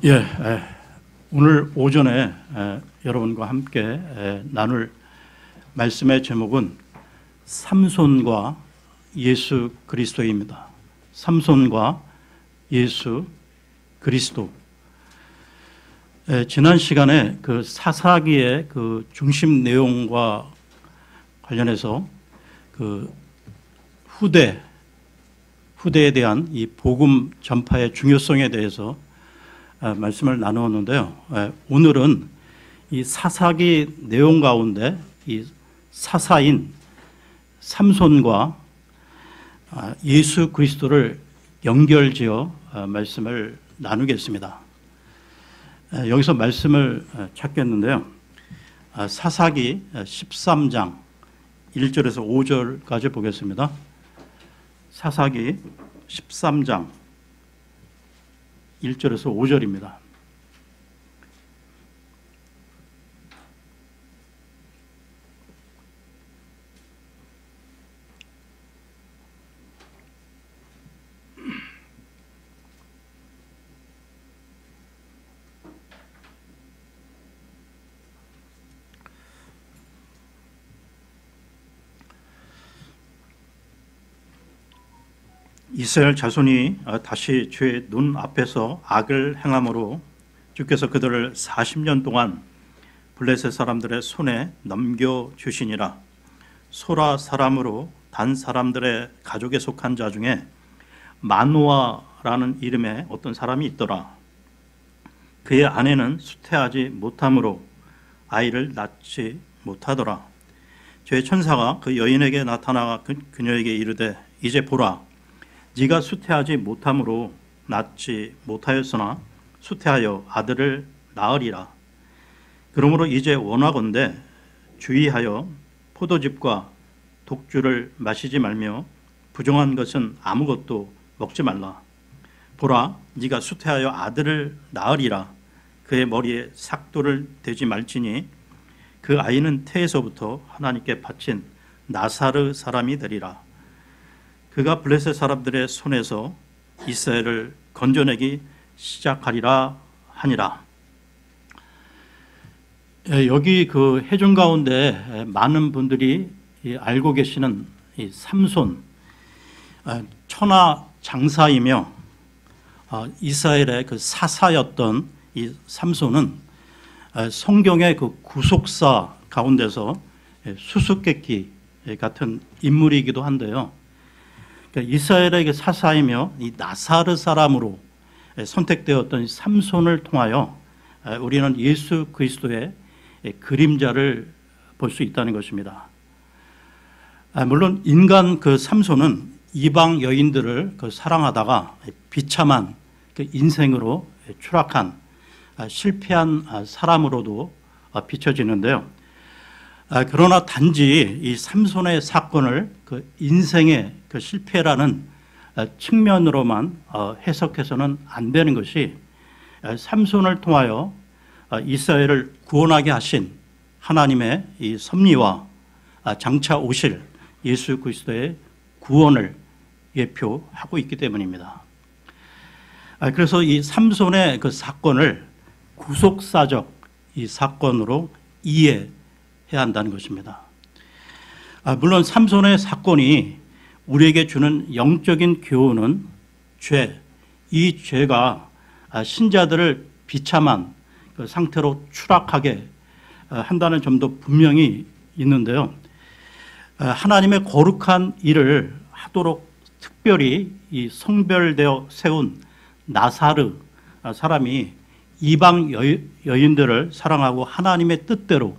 예, 오늘 오전에 여러분과 함께 나눌 말씀의 제목은 삼손과 예수 그리스도입니다. 삼손과 예수 그리스도. 지난 시간에 그 사사기의 그 중심 내용과 관련해서 그 후대에 대한 이 복음 전파의 중요성에 대해서 말씀을 나누었는데요. 오늘은 이 사사기 내용 가운데 이 사사인 삼손과 예수 그리스도를 연결지어 말씀을 나누겠습니다. 여기서 말씀을 찾겠는데요. 사사기 13장 1절에서 5절까지 보겠습니다. 사사기 13장 1절에서 5절입니다. 이스라엘 자손이 다시 주의 눈 앞에서 악을 행함으로 주께서 그들을 40년 동안 블레셋 사람들의 손에 넘겨주시니라. 소라 사람으로 단 사람들의 가족에 속한 자 중에 마노아라는 이름의 어떤 사람이 있더라. 그의 아내는 수태하지 못함으로 아이를 낳지 못하더라. 주의 천사가 그 여인에게 나타나 그녀에게 이르되 이제 보라, 네가 수태하지 못함으로 낳지 못하였으나 수태하여 아들을 낳으리라. 그러므로 이제 원하건대 주의하여 포도즙과 독주를 마시지 말며 부정한 것은 아무것도 먹지 말라. 보라, 네가 수태하여 아들을 낳으리라. 그의 머리에 삭도를 대지 말지니 그 아이는 태에서부터 하나님께 바친 나사르 사람이 되리라. 그가 블레셋 사람들의 손에서 이스라엘을 건져내기 시작하리라 하니라. 여기 그 해중 가운데 많은 분들이 알고 계시는 이 삼손, 천하 장사이며 이스라엘의 그 사사였던 이 삼손은 성경의 그 구속사 가운데서 수수께끼 같은 인물이기도 한데요. 이스라엘에게 사사이며 이 나사르 사람으로 선택되었던 삼손을 통하여 우리는 예수 그리스도의 그림자를 볼 수 있다는 것입니다. 물론 인간 그 삼손은 이방 여인들을 사랑하다가 비참한 그 인생으로 추락한 실패한 사람으로도 비춰지는데요. 그러나 단지 이 삼손의 사건을 그 인생의 그 실패라는 측면으로만 해석해서는 안 되는 것이, 삼손을 통하여 이스라엘을 구원하게 하신 하나님의 이 섭리와 장차 오실 예수 그리스도의 구원을 예표하고 있기 때문입니다. 그래서 이 삼손의 그 사건을 구속사적 이 사건으로 이해해야 한다는 것입니다. 물론 삼손의 사건이 우리에게 주는 영적인 교훈은 이 죄가 신자들을 비참한 그 상태로 추락하게 한다는 점도 분명히 있는데요. 하나님의 거룩한 일을 하도록 특별히 이 성별되어 세운 나사르 사람이 이방 여인들을 사랑하고 하나님의 뜻대로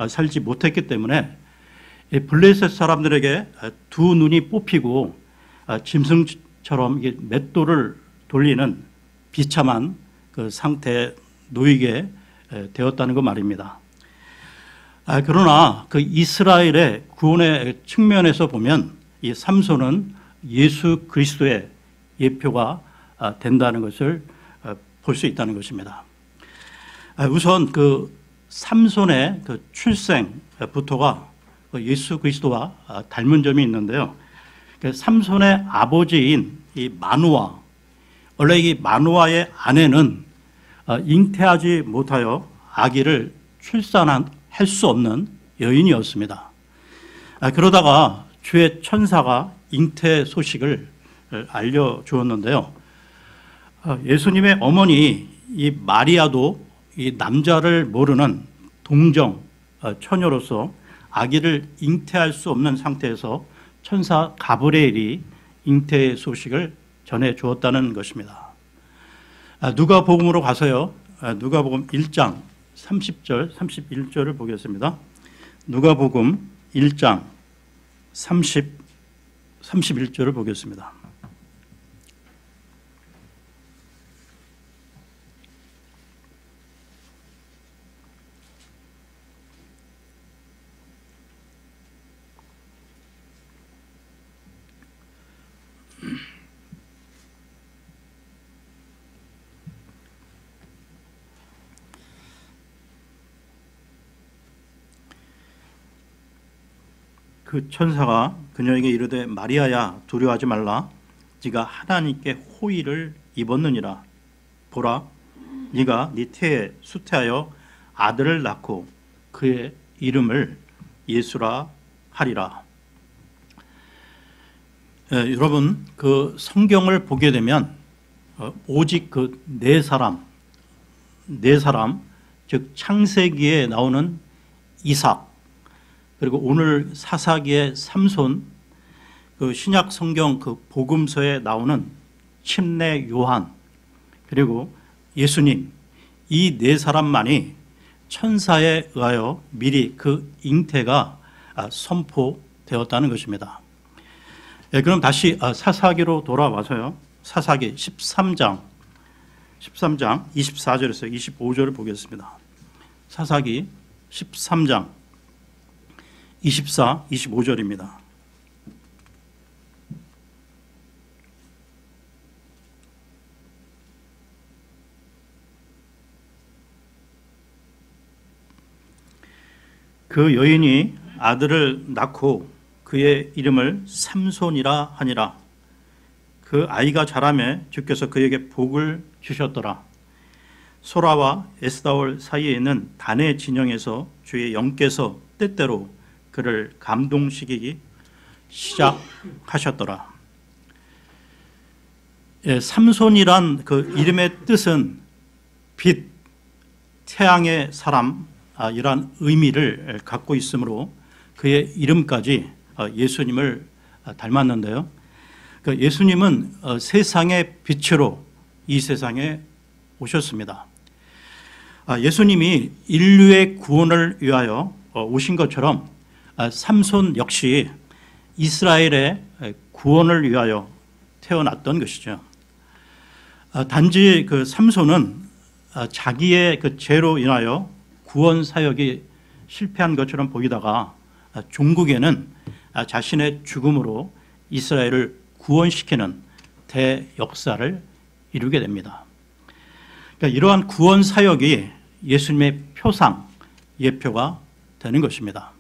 살지 못했기 때문에 블레셋 사람들에게 두 눈이 뽑히고 짐승처럼 맷돌을 돌리는 비참한 그 상태에 놓이게 되었다는 것 말입니다. 그러나 그 이스라엘의 구원의 측면에서 보면 이 삼손은 예수 그리스도의 예표가 된다는 것을 볼 수 있다는 것입니다. 우선 그 삼손의 그 출생부터가 예수 그리스도와 닮은 점이 있는데요. 삼손의 아버지인 이 마누아, 원래 이 마누아의 아내는 잉태하지 못하여 아기를 출산할 수 없는 여인이었습니다. 그러다가 주의 천사가 잉태 소식을 알려주었는데요. 예수님의 어머니 이 마리아도 이 남자를 모르는 동정 처녀로서 아기를 잉태할 수 없는 상태에서 천사 가브리엘이 잉태 소식을 전해 주었다는 것입니다. 누가복음으로 가서요. 누가복음 1장 30절, 31절을 보겠습니다. 누가복음 1장 31절을 보겠습니다. 그 천사가 그녀에게 이르되 마리아야 두려워하지 말라 네가 하나님께 호의를 입었느니라 보라 네가 네 태에 수태하여 아들을 낳고 그의 이름을 예수라 하리라. 여러분 그 성경을 보게 되면 오직 그 네 사람 즉 창세기에 나오는 이삭 그리고 오늘 사사기의 삼손, 그 신약 성경 그 복음서에 나오는 침례 요한, 그리고 예수님 이 네 사람만이 천사에 의하여 미리 그 잉태가 선포되었다는 것입니다. 그럼 다시 사사기로 돌아와서요. 사사기 13장 24절에서 25절을 보겠습니다. 사사기 13장 24, 25절입니다. 그 여인이 아들을 낳고 그의 이름을 삼손이라 하니라. 그 아이가 자라매 주께서 그에게 복을 주셨더라. 소라와 에스다올 사이에 있는 단의 진영에서 주의 영께서 때때로 그를 감동시키기 시작하셨더라. 삼손이란 그 이름의 뜻은 빛, 태양의 사람 이란 의미를 갖고 있으므로 그의 이름까지 예수님을 닮았는데요. 예수님은 세상의 빛으로 이 세상에 오셨습니다. 예수님이 인류의 구원을 위하여 오신 것처럼 삼손 역시 이스라엘의 구원을 위하여 태어났던 것이죠. 단지 그 삼손은 자기의 그 죄로 인하여 구원 사역이 실패한 것처럼 보이다가 종국에는 자신의 죽음으로 이스라엘을 구원시키는 대역사를 이루게 됩니다. 그러니까 이러한 구원 사역이 예수님의 표상, 예표가 되는 것입니다.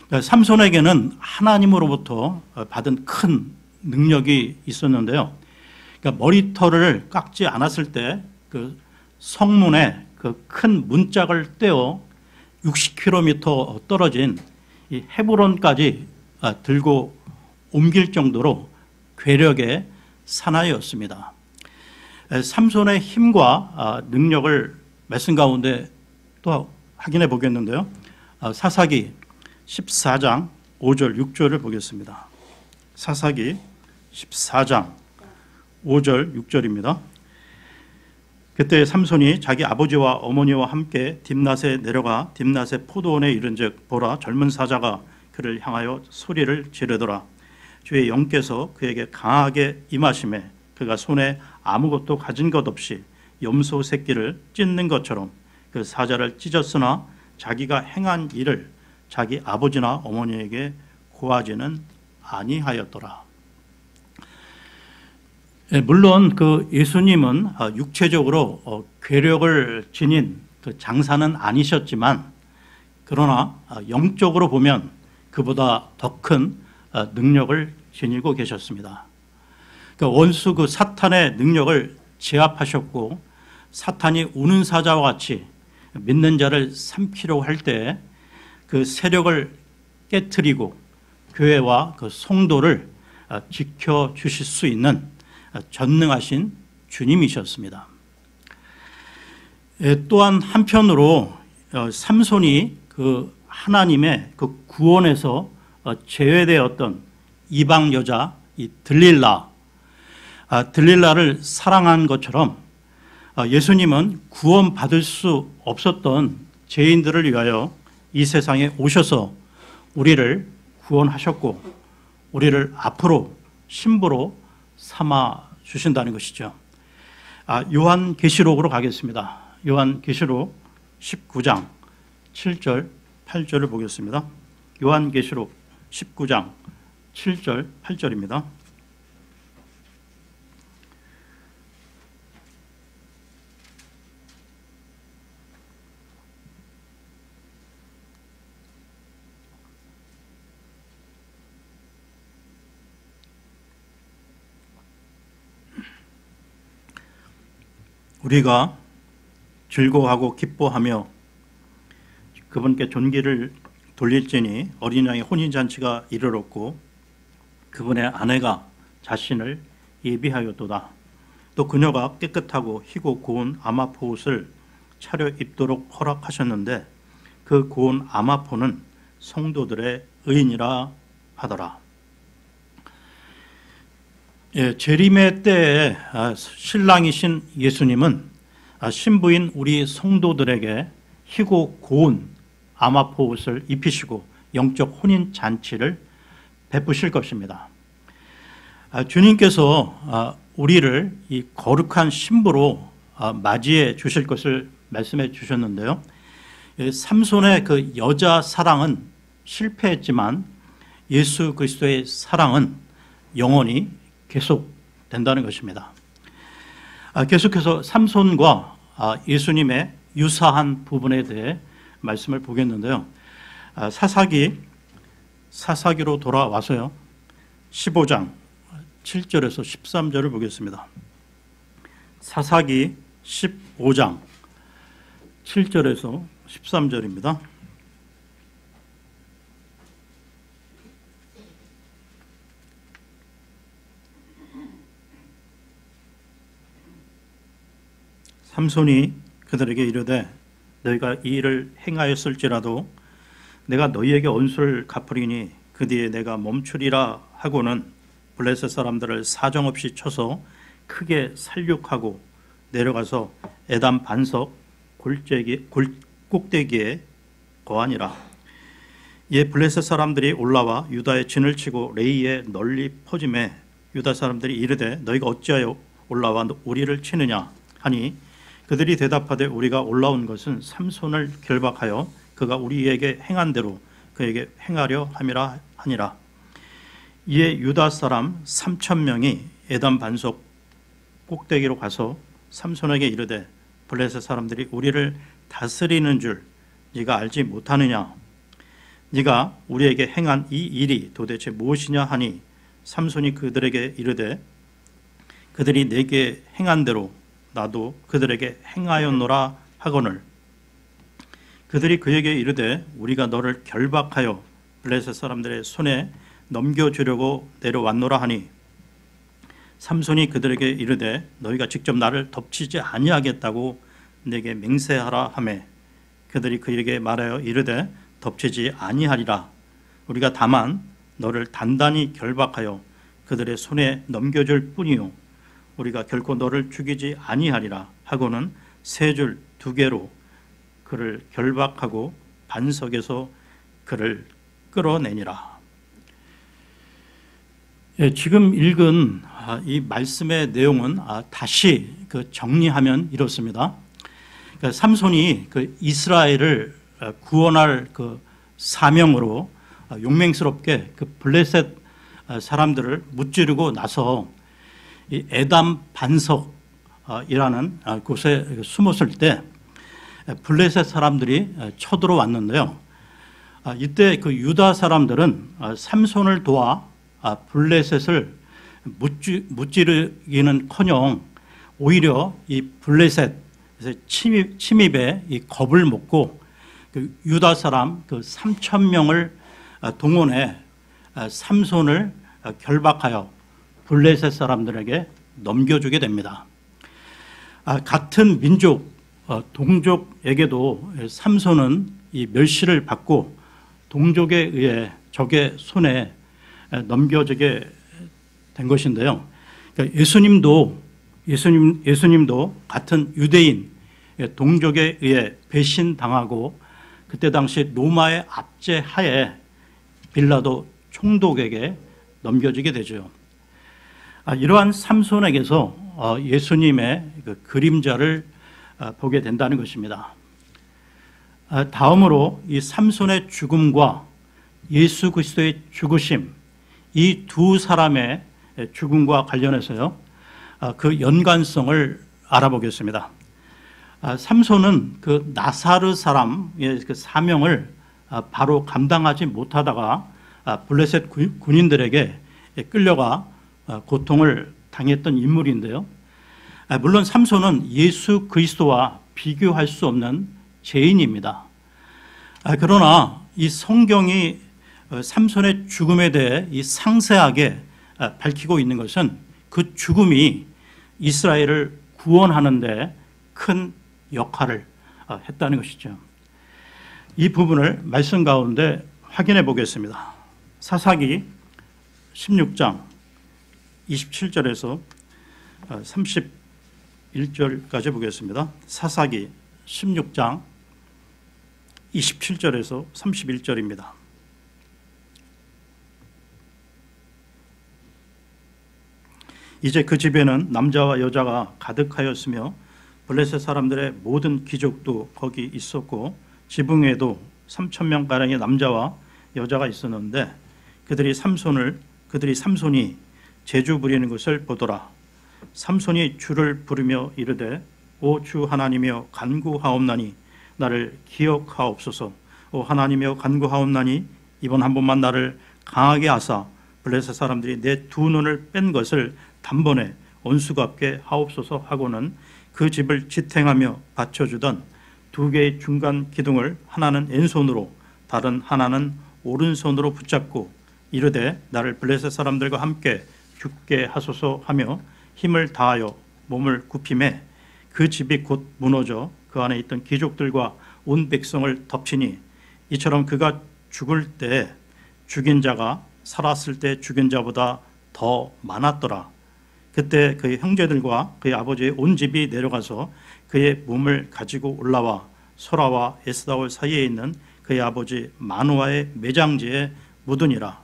삼손에게는 하나님으로부터 받은 큰 능력이 있었는데요. 그러니까 머리털을 깎지 않았을 때 그 성문에 그 큰 문짝을 떼어 60km 떨어진 이 헤브론까지 들고 옮길 정도로 괴력의 사나이였습니다. 삼손의 힘과 능력을 말씀 가운데 또 확인해 보겠는데요. 사사기 14장 5절 6절을 보겠습니다. 사사기 14장 5절 6절입니다. 그때 삼손이 자기 아버지와 어머니와 함께 딥낫에 내려가 딥낫의 포도원에 이른즉 보라 젊은 사자가 그를 향하여 소리를 지르더라. 주의 영께서 그에게 강하게 임하심에 그가 손에 아무것도 가진 것 없이 염소 새끼를 찢는 것처럼 그 사자를 찢었으나 자기가 행한 일을 자기 아버지나 어머니에게 고하지는 아니하였더라. 물론 그 예수님은 육체적으로 괴력을 지닌 그 장사는 아니셨지만 그러나 영적으로 보면 그보다 더 큰 능력을 지니고 계셨습니다. 그 원수 그 사탄의 능력을 제압하셨고 사탄이 우는 사자와 같이 믿는 자를 삼키려고 할 때 그 세력을 깨트리고 교회와 그 성도를 지켜주실 수 있는 전능하신 주님이셨습니다. 또한 한편으로 삼손이 그 하나님의 그 구원에서 제외되었던 이방 여자 이 들릴라를 사랑한 것처럼 예수님은 구원받을 수 없었던 죄인들을 위하여 이 세상에 오셔서 우리를 구원하셨고 우리를 앞으로 신부로 삼아 주신다는 것이죠. 요한계시록으로 가겠습니다. 요한계시록 19장 7절 8절을 보겠습니다. 요한계시록 19장 7절 8절입니다. 우리가 즐거워하고 기뻐하며 그분께 존귀를 돌릴지니 어린 양의 혼인잔치가 이르렀고 그분의 아내가 자신을 예비하였도다. 또 그녀가 깨끗하고 희고 고운 아마포 옷을 차려 입도록 허락하셨는데 그 고운 아마포는 성도들의 의인이라 하더라. 재림의 때에 신랑이신 예수님은 신부인 우리 성도들에게 희고 고운 아마포 옷을 입히시고 영적 혼인 잔치를 베푸실 것입니다. 주님께서 우리를 이 거룩한 신부로 맞이해 주실 것을 말씀해 주셨는데요. 삼손의 그 여자 사랑은 실패했지만 예수 그리스도의 사랑은 영원히 계속된다는 것입니다. 계속해서 삼손과 예수님의 유사한 부분에 대해 말씀을 보겠는데요. 사사기로 돌아와서요. 15장 7절에서 13절을 보겠습니다. 사사기 15장 7절에서 13절입니다. 삼손이 그들에게 이르되 너희가 이 일을 행하였을지라도 내가 너희에게 언수를 갚으리니 그 뒤에 내가 멈추리라 하고는 블레셋 사람들을 사정없이 쳐서 크게 살육하고 내려가서 에담 반석 꼭대기에 거하니라. 이에 블레셋 사람들이 올라와 유다의 진을 치고 레이에 널리 퍼짐에 유다 사람들이 이르되 너희가 어찌하여 올라와 우리를 치느냐 하니 그들이 대답하되 우리가 올라온 것은 삼손을 결박하여 그가 우리에게 행한 대로 그에게 행하려 함이라 하니라. 이에 유다 사람 3,000명이 에담 반석 꼭대기로 가서 삼손에게 이르되 블레셋 사람들이 우리를 다스리는 줄 네가 알지 못하느냐? 네가 우리에게 행한 이 일이 도대체 무엇이냐 하니 삼손이 그들에게 이르되 그들이 내게 행한 대로 나도 그들에게 행하였노라 하거늘 그들이 그에게 이르되 우리가 너를 결박하여 블레셋 사람들의 손에 넘겨주려고 내려왔노라 하니 삼손이 그들에게 이르되 너희가 직접 나를 덮치지 아니하겠다고 내게 맹세하라 하매 그들이 그에게 말하여 이르되 덮치지 아니하리라. 우리가 다만 너를 단단히 결박하여 그들의 손에 넘겨줄 뿐이요 우리가 결코 너를 죽이지 아니하리라 하고는 세 줄 두 개로 그를 결박하고 반석에서 그를 끌어내니라. 지금 읽은 이 말씀의 내용은 다시 정리하면 이렇습니다. 삼손이 이스라엘을 구원할 사명으로 용맹스럽게 블레셋 사람들을 무찌르고 나서 이 에담 반석이라는 곳에 숨었을 때 블레셋 사람들이 쳐들어왔는데요. 이때 유다 사람들은 삼손을 도와 블레셋을 무찌르기는커녕 오히려 이 블레셋 그래서 침입에 이 겁을 먹고 그 유다 사람 그 3천 명을 동원해 삼손을 결박하여 블레셋 사람들에게 넘겨주게 됩니다. 같은 민족 동족에게도 삼손은 이 멸시를 받고 동족에 의해 적의 손에 넘겨지게 된 것인데요. 그러니까 예수님도 같은 유대인 동족에 의해 배신당하고 그때 당시 로마의 압제하에 빌라도 총독에게 넘겨지게 되죠. 이러한 삼손에게서 예수님의 그 그림자를 보게 된다는 것입니다. 다음으로 이 삼손의 죽음과 예수 그리스도의 죽으심, 이 두 사람의 죽음과 관련해서요, 그 연관성을 알아보겠습니다. 삼손은 그 나사르 사람의 그 사명을 바로 감당하지 못하다가 블레셋 군인들에게 끌려가 고통을 당했던 인물인데요. 물론 삼손은 예수 그리스도와 비교할 수 없는 죄인입니다. 그러나 이 성경이 삼손의 죽음에 대해 이 상세하게 밝히고 있는 것은 그 죽음이 이스라엘을 구원하는 데 큰 역할을 했다는 것이죠. 이 부분을 말씀 가운데 확인해 보겠습니다. 사사기 16장 27절에서 31절까지 보겠습니다. 사사기 16장 27절에서 31절입니다. 이제 그 집에는 남자와 여자가 가득하였으며 블레셋 사람들의 모든 귀족도 거기 있었고 지붕에도 3,000명가량의 남자와 여자가 있었는데 그들이 삼손이 제주 부리는 것을 보더라. 삼손이 주를 부르며 이르되 오 주 하나님이여 간구하옵나니 나를 기억하옵소서. 오 하나님이여 간구하옵나니 이번 한 번만 나를 강하게 하사 블레셋 사람들이 내 두 눈을 뺀 것을 단번에 온수갑게 하옵소서 하고는 그 집을 지탱하며 받쳐주던 두 개의 중간 기둥을 하나는 왼손으로 다른 하나는 오른손으로 붙잡고 이르되 나를 블레셋 사람들과 함께 죽게 하소서 하며 힘을 다하여 몸을 굽힘에 그 집이 곧 무너져 그 안에 있던 귀족들과 온 백성을 덮치니 이처럼 그가 죽을 때 죽인 자가 살았을 때 죽인 자보다 더 많았더라. 그때 그의 형제들과 그의 아버지의 온 집이 내려가서 그의 몸을 가지고 올라와 소라와 에스다올 사이에 있는 그의 아버지 마누아의 매장지에 묻으니라.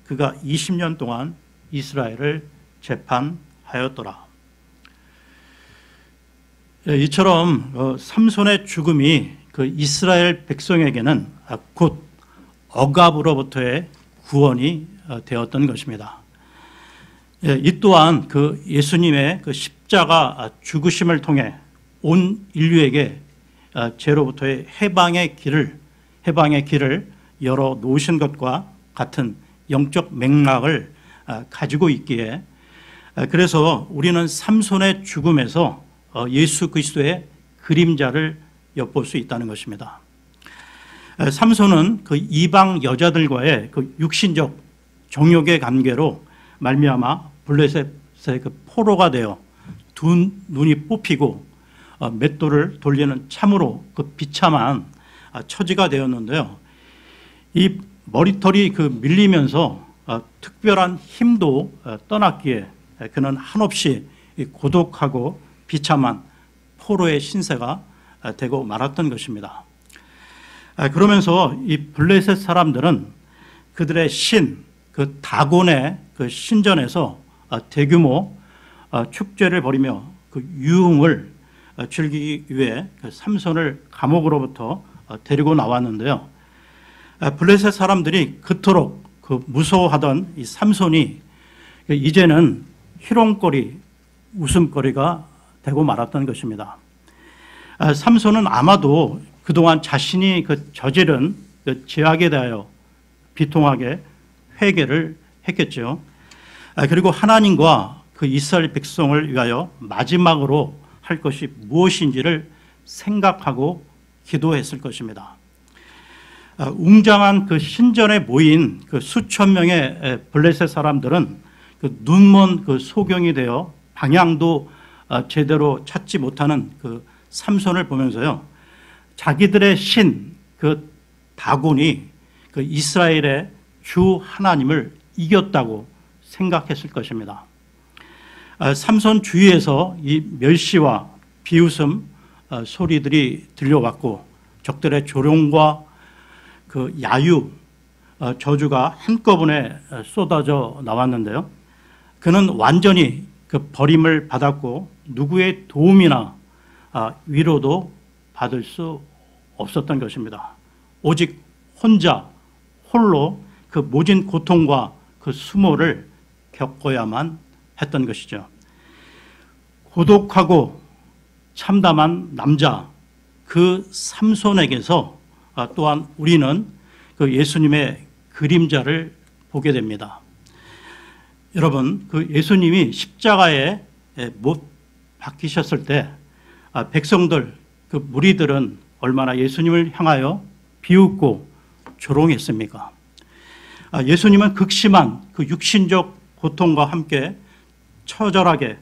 그가 20년 동안 이스라엘을 재판하였더라. 이처럼 삼손의 죽음이 그 이스라엘 백성에게는 곧 억압으로부터의 구원이 되었던 것입니다. 이 또한 그 예수님의 그 십자가 죽으심을 통해 온 인류에게 죄로부터의 해방의 길을 열어 놓으신 것과 같은 영적 맥락을 가지고 있기에 그래서 우리는 삼손의 죽음에서 예수 그리스도의 그림자를 엿볼 수 있다는 것입니다. 삼손은 그 이방 여자들과의 그 육신적 정욕의 관계로 말미암아 블레셋의 그 포로가 되어 두 눈이 뽑히고 맷돌을 돌리는 참으로 그 비참한 처지가 되었는데요. 이 머리털이 그 밀리면서 특별한 힘도 떠났기에 그는 한없이 고독하고 비참한 포로의 신세가 되고 말았던 것입니다. 그러면서 이 블레셋 사람들은 그들의 신, 그 다곤의 그 신전에서 대규모 축제를 벌이며 그 유흥을 즐기기 위해 그 삼손을 감옥으로부터 데리고 나왔는데요. 블레셋 사람들이 그토록 그 무서워하던 이 삼손이 이제는 희롱거리, 웃음거리가 되고 말았던 것입니다. 삼손은 아마도 그동안 자신이 그 저지른 그 죄악에 대하여 비통하게 회개를 했겠죠. 그리고 하나님과 그 이스라엘 백성을 위하여 마지막으로 할 것이 무엇인지를 생각하고 기도했을 것입니다. 웅장한 그 신전에 모인 그 수천 명의 블레셋 사람들은 그 눈먼 그 소경이 되어 방향도 제대로 찾지 못하는 그 삼손을 보면서요, 자기들의 신 그 다곤이 그 이스라엘의 주 하나님을 이겼다고 생각했을 것입니다. 삼손 주위에서 이 멸시와 비웃음 소리들이 들려왔고, 적들의 조롱과 그 야유, 저주가 한꺼번에 쏟아져 나왔는데요, 그는 완전히 그 버림을 받았고 누구의 도움이나 위로도 받을 수 없었던 것입니다. 오직 혼자 홀로 그 모진 고통과 그 수모를 겪어야만 했던 것이죠. 고독하고 참담한 남자 그 삼손에게서 또한 우리는 그 예수님의 그림자를 보게 됩니다. 여러분, 그 예수님이 십자가에 못 박히셨을 때 백성들, 그 무리들은 얼마나 예수님을 향하여 비웃고 조롱했습니까? 예수님은 극심한 그 육신적 고통과 함께 처절하게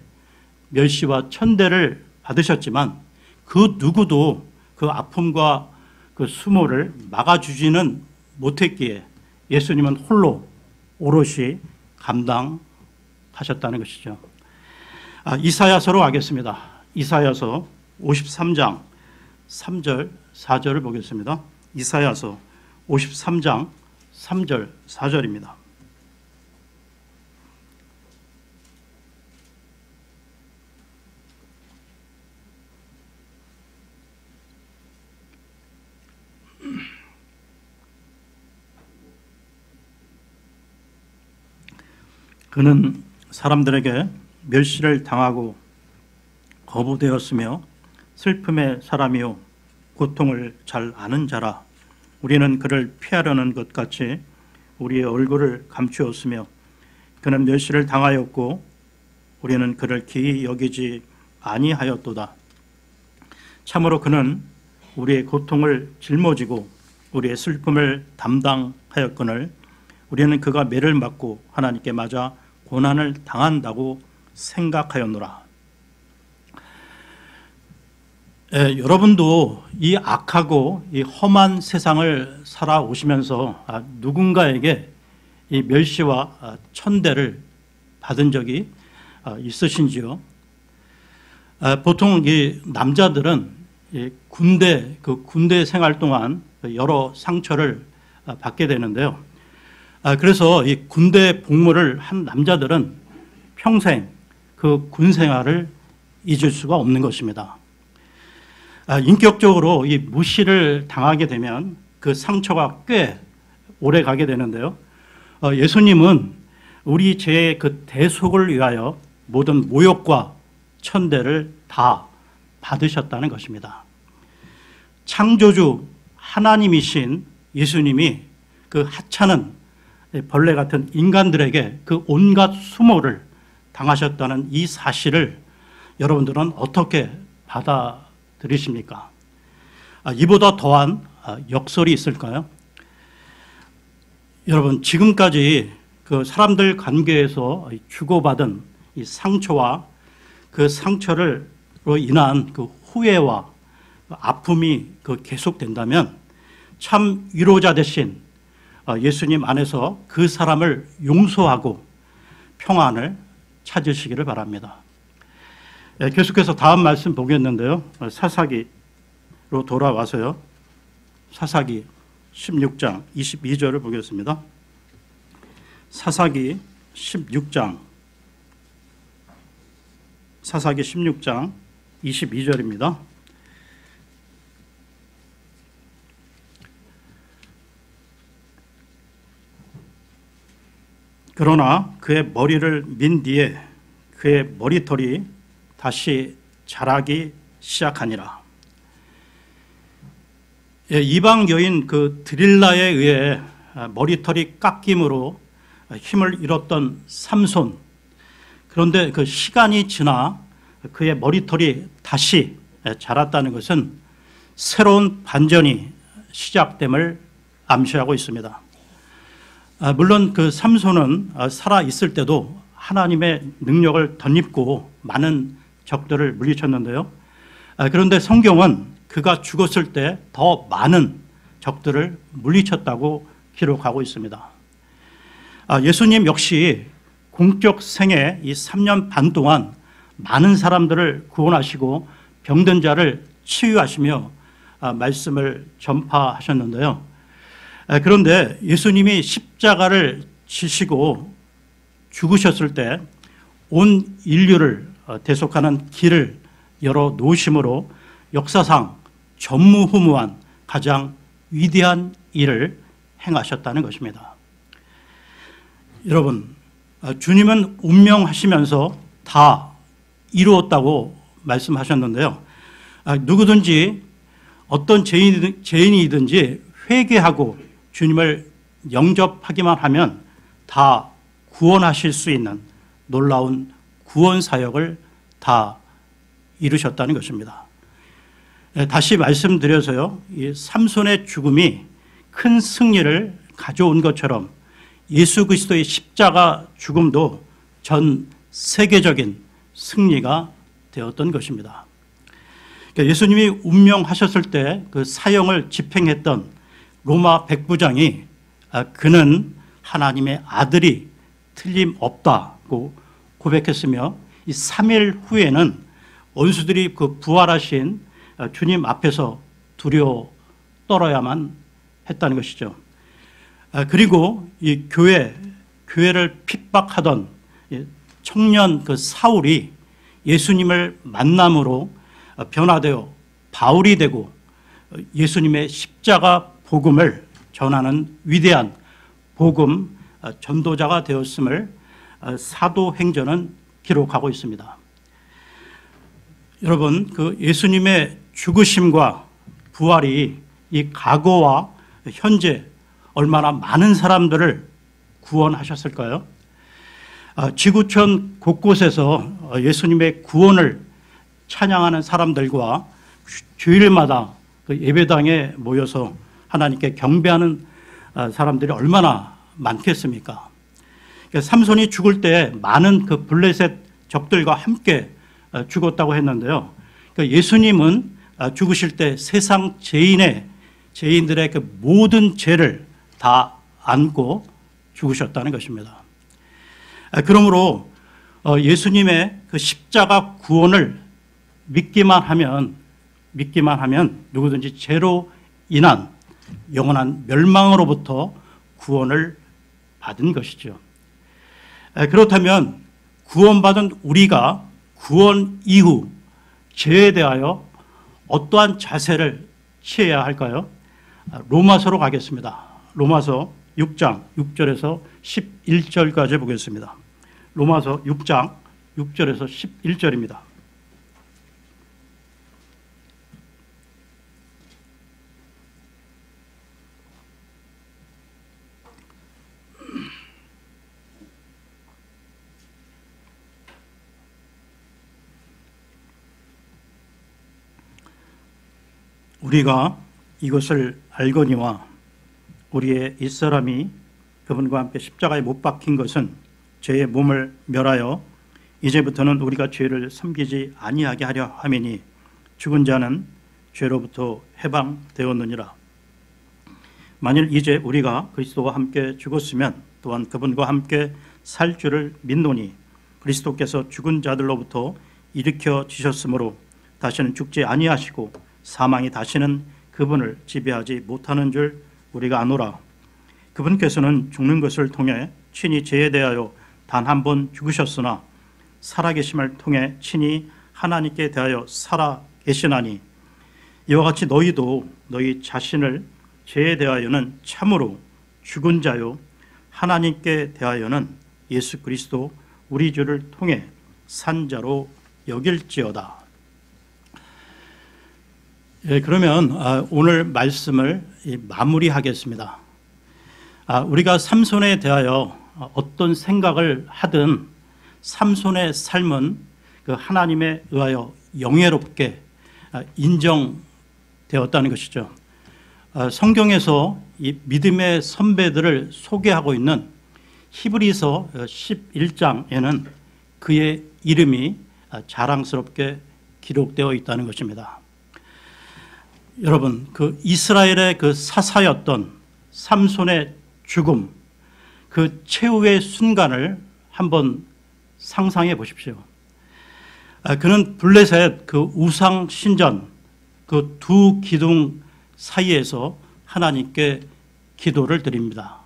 멸시와 천대를 받으셨지만 그 누구도 그 아픔과 그 수모를 막아주지는 못했기에 예수님은 홀로 오롯이 감당하셨다는 것이죠. 이사야서로 가겠습니다. 이사야서 53장 3절 4절을 보겠습니다. 이사야서 53장 3절 4절입니다. 그는 사람들에게 멸시를 당하고 거부되었으며 슬픔의 사람이요 고통을 잘 아는 자라. 우리는 그를 피하려는 것 같이 우리의 얼굴을 감추었으며 그는 멸시를 당하였고 우리는 그를 기이 여기지 아니하였도다. 참으로 그는 우리의 고통을 짊어지고 우리의 슬픔을 담당하였거늘 우리는 그가 매를 맞고 하나님께 맞아 고난을 당한다고 생각하였노라. 여러분도 이 악하고 이 험한 세상을 살아오시면서 누군가에게 이 멸시와 천대를 받은 적이 있으신지요? 보통 이 남자들은 군대 생활 동안 여러 상처를 받게 되는데요. 그래서 이 군대 복무를 한 남자들은 평생 그 군 생활을 잊을 수가 없는 것입니다. 인격적으로 이 무시를 당하게 되면 그 상처가 꽤 오래 가게 되는데요. 예수님은 우리 죄의 그 대속을 위하여 모든 모욕과 천대를 다 받으셨다는 것입니다. 창조주 하나님이신 예수님이 그 하찮은 벌레 같은 인간들에게 그 온갖 수모를 당하셨다는 이 사실을 여러분들은 어떻게 받아들이십니까? 이보다 더한 역설이 있을까요? 여러분, 지금까지 그 사람들 관계에서 주고받은 이 상처와 그 상처로 인한 그 후회와 아픔이 그 계속된다면 참 위로자 되신 예수님 안에서 그 사람을 용서하고 평안을 찾으시기를 바랍니다. 계속해서 다음 말씀 보겠는데요. 사사기로 돌아와서요. 사사기 16장 22절을 보겠습니다. 사사기 16장 22절입니다. 그러나 그의 머리를 민 뒤에 그의 머리털이 다시 자라기 시작하니라. 이방 여인 그 드릴라에 의해 머리털이 깎임으로 힘을 잃었던 삼손. 그런데 그 시간이 지나 그의 머리털이 다시 자랐다는 것은 새로운 반전이 시작됨을 암시하고 있습니다. 물론 그 삼손은 살아 있을 때도 하나님의 능력을 덧입고 많은 적들을 물리쳤는데요. 그런데 성경은 그가 죽었을 때 더 많은 적들을 물리쳤다고 기록하고 있습니다. 예수님 역시 공적 생애 이 3년 반 동안 많은 사람들을 구원하시고 병든 자를 치유하시며 말씀을 전파하셨는데요. 그런데 예수님이 십자가를 지시고 죽으셨을 때 온 인류를 대속하는 길을 열어 놓으심으로 역사상 전무후무한 가장 위대한 일을 행하셨다는 것입니다. 여러분, 주님은 운명하시면서 다 이루었다고 말씀하셨는데요. 누구든지 어떤 죄인이든지 회개하고 주님을 영접하기만 하면 다 구원하실 수 있는 놀라운 구원 사역을 다 이루셨다는 것입니다. 다시 말씀드려서요, 이 삼손의 죽음이 큰 승리를 가져온 것처럼 예수 그리스도의 십자가 죽음도 전 세계적인 승리가 되었던 것입니다. 예수님이 운명하셨을 때 그 사형을 집행했던 로마 백부장이 그는 하나님의 아들이 틀림없다고 고백했으며 이 3일 후에는 원수들이 그 부활하신 주님 앞에서 두려워 떨어야만 했다는 것이죠. 그리고 이 교회를 핍박하던 청년 그 사울이 예수님을 만남으로 변화되어 바울이 되고 예수님의 십자가 복음을 전하는 위대한 복음 전도자가 되었음을 사도행전은 기록하고 있습니다. 여러분, 그 예수님의 죽으심과 부활이 이 과거와 현재 얼마나 많은 사람들을 구원하셨을까요? 지구촌 곳곳에서 예수님의 구원을 찬양하는 사람들과 주일마다 그 예배당에 모여서 하나님께 경배하는 사람들이 얼마나 많겠습니까? 삼손이 죽을 때 많은 그 블레셋 적들과 함께 죽었다고 했는데요. 예수님은 죽으실 때 세상 죄인들의 그 모든 죄를 다 안고 죽으셨다는 것입니다. 그러므로 예수님의 그 십자가 구원을 믿기만 하면 누구든지 죄로 인한 영원한 멸망으로부터 구원을 받은 것이죠. 그렇다면 구원받은 우리가 구원 이후 죄에 대하여 어떠한 자세를 취해야 할까요? 로마서로 가겠습니다. 로마서 6장 6절에서 11절까지 보겠습니다. 로마서 6장 6절에서 11절입니다. 우리가 이것을 알거니와 우리의 옛사람이 그분과 함께 십자가에 못 박힌 것은 죄의 몸을 멸하여 이제부터는 우리가 죄를 섬기지 아니하게 하려 함이니 죽은 자는 죄로부터 해방되었느니라. 만일 이제 우리가 그리스도와 함께 죽었으면 또한 그분과 함께 살 줄을 믿노니 그리스도께서 죽은 자들로부터 일으켜지셨으므로 다시는 죽지 아니하시고 사망이 다시는 그분을 지배하지 못하는 줄 우리가 아노라. 그분께서는 죽는 것을 통해 친히 죄에 대하여 단 한 번 죽으셨으나 살아계심을 통해 친히 하나님께 대하여 살아계시나니 이와 같이 너희도 너희 자신을 죄에 대하여는 참으로 죽은 자요 하나님께 대하여는 예수 그리스도 우리 주를 통해 산 자로 여길지어다. 그러면 오늘 말씀을 마무리하겠습니다. 우리가 삼손에 대하여 어떤 생각을 하든 삼손의 삶은 그 하나님에 의하여 영예롭게 인정되었다는 것이죠. 성경에서 이 믿음의 선배들을 소개하고 있는 히브리서 11장에는 그의 이름이 자랑스럽게 기록되어 있다는 것입니다. 여러분, 그 이스라엘의 그 사사였던 삼손의 죽음, 그 최후의 순간을 한번 상상해 보십시오. 그는 블레셋 그 우상 신전 그 두 기둥 사이에서 하나님께 기도를 드립니다.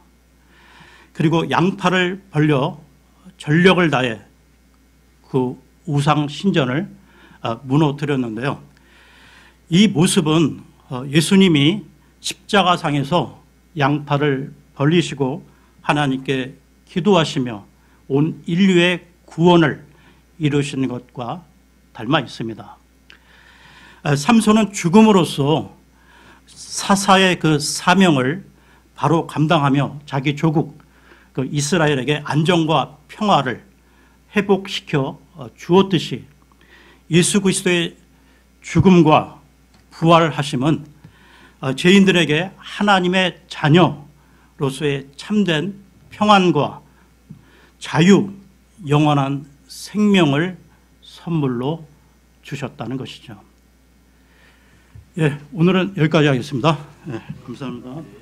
그리고 양팔을 벌려 전력을 다해 그 우상 신전을 무너뜨렸는데요. 이 모습은 예수님이 십자가상에서 양팔을 벌리시고 하나님께 기도하시며 온 인류의 구원을 이루시는 것과 닮아 있습니다. 삼손은 죽음으로써 사사의 그 사명을 바로 감당하며 자기 조국 그 이스라엘에게 안정과 평화를 회복시켜 주었듯이 예수 그리스도의 죽음과 부활하심은 죄인들에게 하나님의 자녀로서의 참된 평안과 자유, 영원한 생명을 선물로 주셨다는 것이죠. 예, 오늘은 여기까지 하겠습니다. 예, 감사합니다.